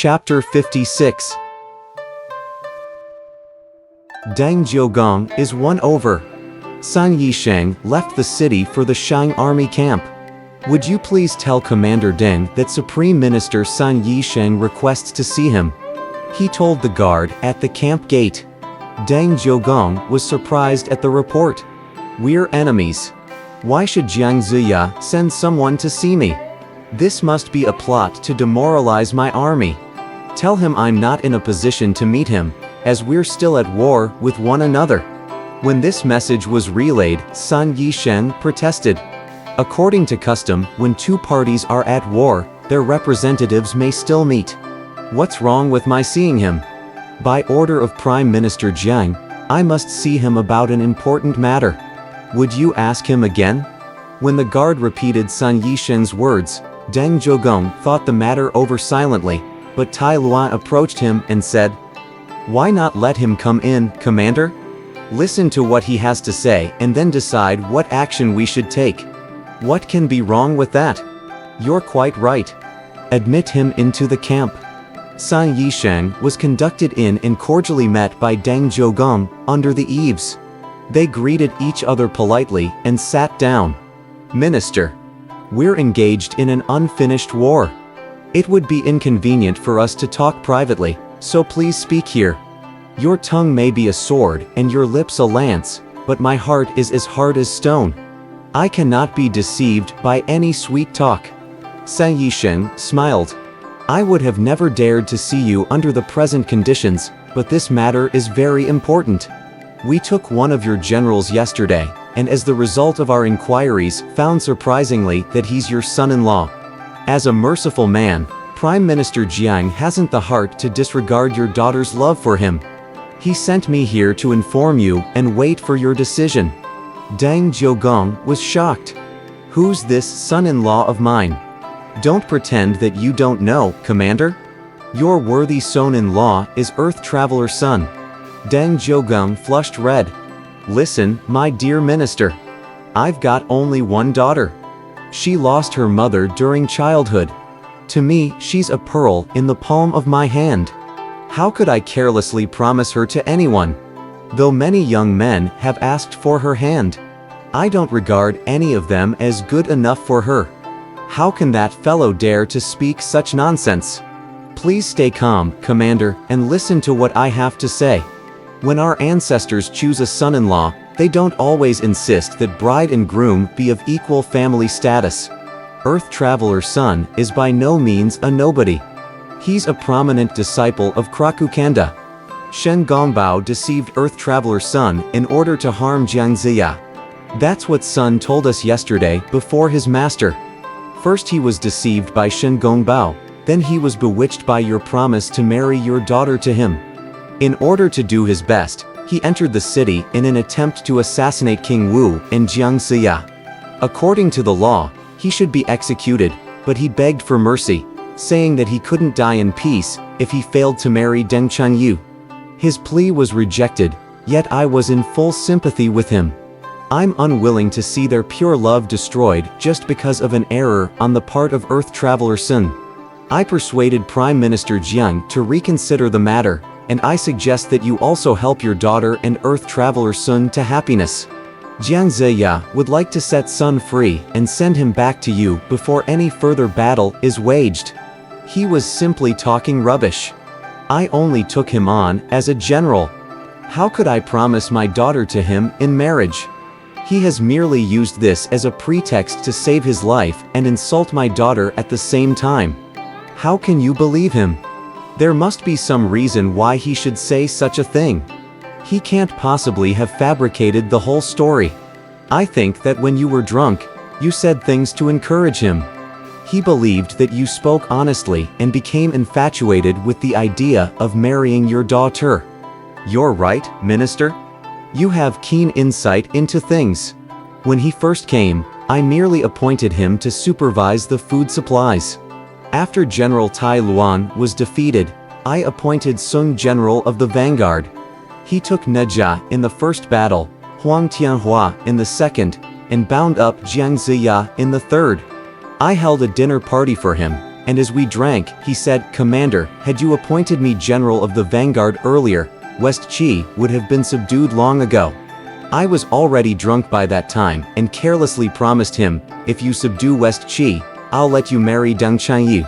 Chapter 56. Deng Jiugong is won over. Sun Yisheng left the city for the Shang army camp. Would you please tell Commander Deng that Supreme Minister Sun Yisheng requests to see him? He told the guard at the camp gate. Deng Jiugong was surprised at the report. We're enemies. Why should Jiang Ziya send someone to see me? This must be a plot to demoralize my army. Tell him I'm not in a position to meet him, as we're still at war with one another. When this message was relayed, Sun Yisheng protested. According to custom, when two parties are at war, their representatives may still meet. What's wrong with my seeing him? By order of Prime Minister Jiang, I must see him about an important matter. Would you ask him again? When the guard repeated Sun Yisheng's words, Deng Jiugong thought the matter over silently, but Tai Luan approached him and said, "Why not let him come in, Commander? Listen to what he has to say and then decide what action we should take. What can be wrong with that? You're quite right. Admit him into the camp." Sun Yisheng was conducted in and cordially met by Deng Jiugong under the eaves. They greeted each other politely and sat down. "Minister, we're engaged in an unfinished war. It would be inconvenient for us to talk privately, so please speak here. Your tongue may be a sword and your lips a lance, but my heart is as hard as stone. I cannot be deceived by any sweet talk." Sun Yisheng smiled. "I would have never dared to see you under the present conditions, but this matter is very important. We took one of your generals yesterday, and as the result of our inquiries, found surprisingly that he's your son-in-law. As a merciful man, Prime Minister Jiang hasn't the heart to disregard your daughter's love for him. He sent me here to inform you and wait for your decision." Deng Jiugong was shocked. "Who's this son-in-law of mine? Don't pretend that you don't know, Commander. Your worthy son-in-law is Earth Traveler Sun." Deng Jiugong flushed red. "Listen, my dear minister. I've got only one daughter. She lost her mother during childhood. To me, she's a pearl in the palm of my hand. How could I carelessly promise her to anyone? Though many young men have asked for her hand, I don't regard any of them as good enough for her. How can that fellow dare to speak such nonsense? Please stay calm, Commander, and listen to what I have to say. When our ancestors choose a son-in-law, they don't always insist that bride and groom be of equal family status. Earth Traveler Sun is by no means a nobody. He's a prominent disciple of Krakukanda. Shen Gongbao deceived Earth Traveler Sun in order to harm Jiang Ziya. That's what Sun told us yesterday before his master. First he was deceived by Shen Gongbao, then he was bewitched by your promise to marry your daughter to him. In order to do his best, he entered the city in an attempt to assassinate King Wu and Jiang Ziya. According to the law, he should be executed, but he begged for mercy, saying that he couldn't die in peace if he failed to marry Deng Chunyu. His plea was rejected, yet I was in full sympathy with him. I'm unwilling to see their pure love destroyed just because of an error on the part of Earth Traveler Sun. I persuaded Prime Minister Jiang to reconsider the matter, and I suggest that you also help your daughter and Earth Traveler Sun to happiness. Jiang Ziya would like to set Sun free and send him back to you before any further battle is waged. He was simply talking rubbish. I only took him on as a general. How could I promise my daughter to him in marriage? He has merely used this as a pretext to save his life and insult my daughter at the same time. How can you believe him? There must be some reason why he should say such a thing. He can't possibly have fabricated the whole story. I think that when you were drunk, you said things to encourage him. He believed that you spoke honestly and became infatuated with the idea of marrying your daughter. You're right, Minister. You have keen insight into things. When he first came, I merely appointed him to supervise the food supplies. After General Tai Luan was defeated, I appointed Sun General of the Vanguard. He took Nejia in the first battle, Huang Tianhua in the second, and bound up Jiang Ziya in the third. I held a dinner party for him, and as we drank, he said, "Commander, had you appointed me general of the vanguard earlier, West Qi would have been subdued long ago." I was already drunk by that time and carelessly promised him, "If you subdue West Qi, I'll let you marry Deng Qianyu."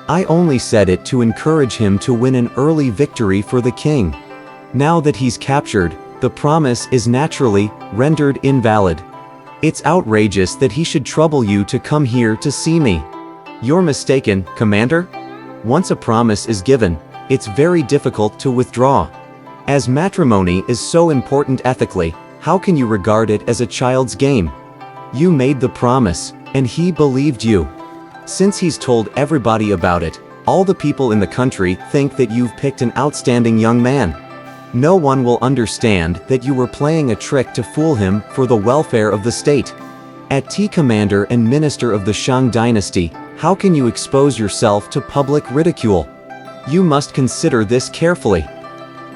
I only said it to encourage him to win an early victory for the king. Now that he's captured, the promise is naturally rendered invalid. It's outrageous that he should trouble you to come here to see me. You're mistaken, Commander. Once a promise is given, it's very difficult to withdraw. As matrimony is so important ethically, how can you regard it as a child's game? You made the promise, and he believed you. Since he's told everybody about it, all the people in the country think that you've picked an outstanding young man. No one will understand that you were playing a trick to fool him for the welfare of the state. At T commander and minister of the Shang dynasty, how can you expose yourself to public ridicule? You must consider this carefully.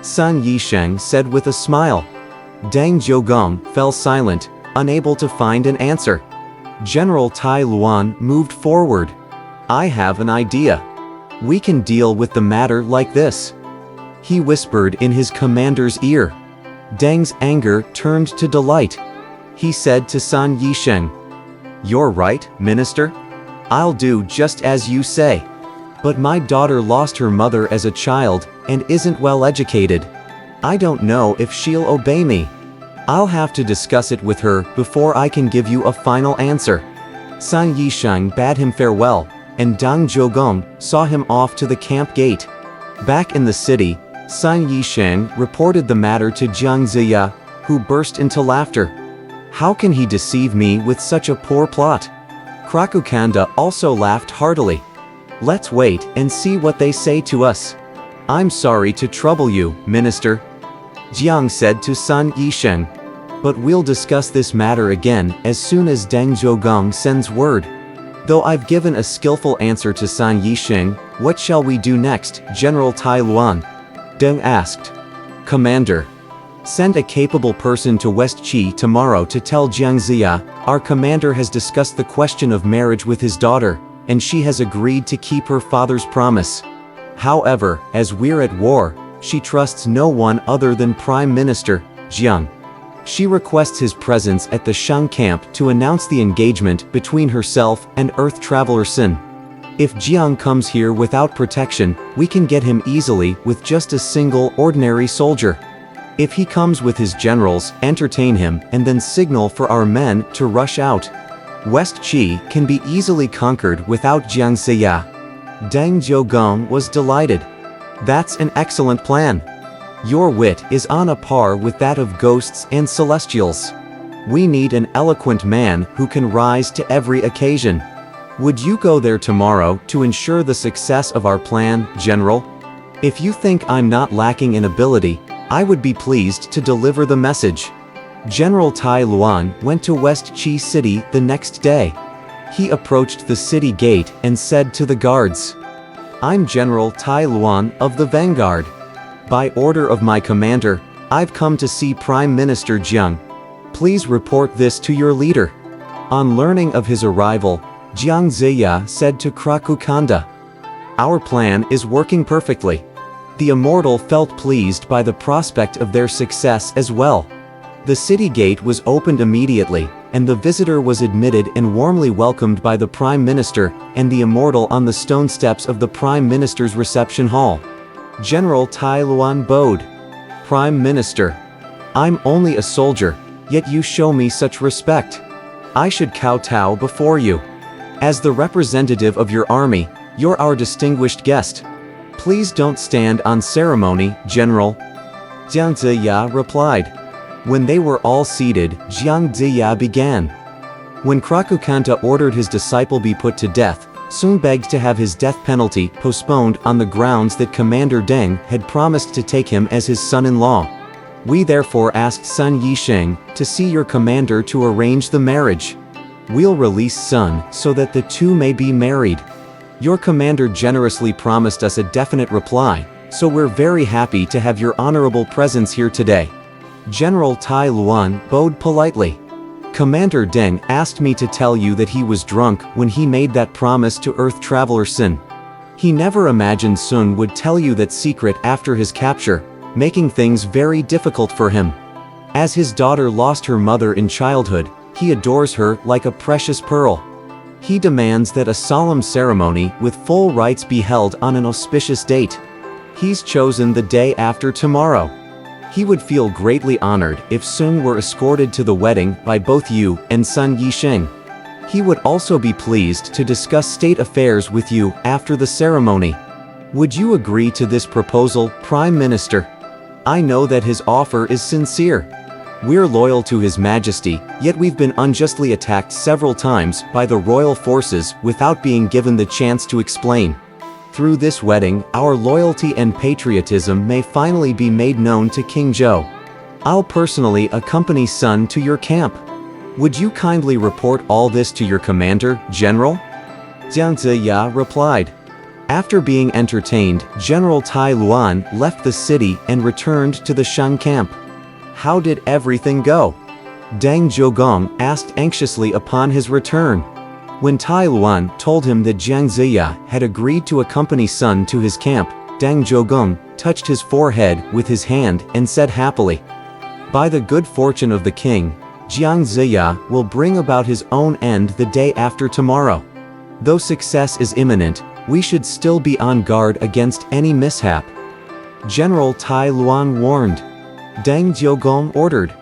Sun Yisheng said with a smile. Deng Jiogong fell silent, unable to find an answer. General Tai Luan moved forward. "I have an idea. We can deal with the matter like this," he whispered in his commander's ear. Deng's anger turned to delight. He said to Sun Yisheng, "You're right, minister. I'll do just as you say. But my daughter lost her mother as a child and isn't well educated. I don't know if she'll obey me. I'll have to discuss it with her before I can give you a final answer." Sun Yisheng bade him farewell, and Deng Jiogong saw him off to the camp gate. Back in the city, Sun Yisheng reported the matter to Jiang Ziya, who burst into laughter. "How can he deceive me with such a poor plot?" Krakukanda also laughed heartily. "Let's wait and see what they say to us." "I'm sorry to trouble you, minister," Jiang said to Sun Yisheng. "But we'll discuss this matter again as soon as Deng Jiogong sends word." "Though I've given a skillful answer to Sun Yisheng, what shall we do next, General Tai Luan?" Deng asked. "Commander, send a capable person to West Qi tomorrow to tell Jiang Ziya, our commander has discussed the question of marriage with his daughter, and she has agreed to keep her father's promise. However, as we're at war, she trusts no one other than Prime Minister Jiang. She requests his presence at the Shang camp to announce the engagement between herself and Earth Traveler Sin. If Jiang comes here without protection, we can get him easily with just a single ordinary soldier. If he comes with his generals, entertain him and then signal for our men to rush out. West Qi can be easily conquered without Jiang Ziya." Deng Jiogong was delighted. "That's an excellent plan. Your wit is on a par with that of ghosts and celestials. We need an eloquent man who can rise to every occasion. Would you go there tomorrow to ensure the success of our plan, General? If you think I'm not lacking in ability, I would be pleased to deliver the message." General Tai Luan went to West Qi City the next day. He approached the city gate and said to the guards, "I'm General Tai Luan of the Vanguard. By order of my commander, I've come to see Prime Minister Jiang. Please report this to your leader." On learning of his arrival, Jiang Ziya said to Krakukanda, "Our plan is working perfectly." The immortal felt pleased by the prospect of their success as well. The city gate was opened immediately, and the visitor was admitted and warmly welcomed by the Prime Minister and the immortal on the stone steps of the Prime Minister's reception hall. General Tai Luan bowed. "Prime Minister, I'm only a soldier, yet you show me such respect. I should kowtow before you. As the representative of your army, you're our distinguished guest. Please don't stand on ceremony, General," Jiang Ziya replied. When they were all seated, Jiang Ziya began. When Krakukanta ordered his disciple be put to death, Sun begged to have his death penalty postponed on the grounds that Commander Deng had promised to take him as his son-in-law. "We therefore asked Sun Yisheng to see your commander to arrange the marriage. We'll release Sun so that the two may be married. Your commander generously promised us a definite reply, so we're very happy to have your honorable presence here today." General Tai Luan bowed politely. Commander Deng asked me to tell you that he was drunk when he made that promise to Earth Traveler Sun. He never imagined Sun would tell you that secret after his capture, making things very difficult for him. As his daughter lost her mother in childhood, he adores her like a precious pearl. He demands that a solemn ceremony with full rites be held on an auspicious date. He's chosen the day after tomorrow. He would feel greatly honored if Sun were escorted to the wedding by both you and Sun Yisheng. He would also be pleased to discuss state affairs with you after the ceremony. Would you agree to this proposal, Prime Minister? I know that his offer is sincere. We're loyal to His Majesty, yet we've been unjustly attacked several times by the royal forces without being given the chance to explain. Through this wedding, our loyalty and patriotism may finally be made known to King Zhou. I'll personally accompany Sun to your camp. Would you kindly report all this to your commander, General? Jiang Ziya replied. After being entertained, General Tai Luan left the city and returned to the Shang camp. How did everything go? Deng Zhogong asked anxiously upon his return. When Tai Luan told him that Jiang Ziya had agreed to accompany Sun to his camp, Deng Zhogong touched his forehead with his hand and said happily, "By the good fortune of the king, Jiang Ziya will bring about his own end the day after tomorrow. Though success is imminent, we should still be on guard against any mishap." General Tai Luan warned. Deng Zhogong ordered,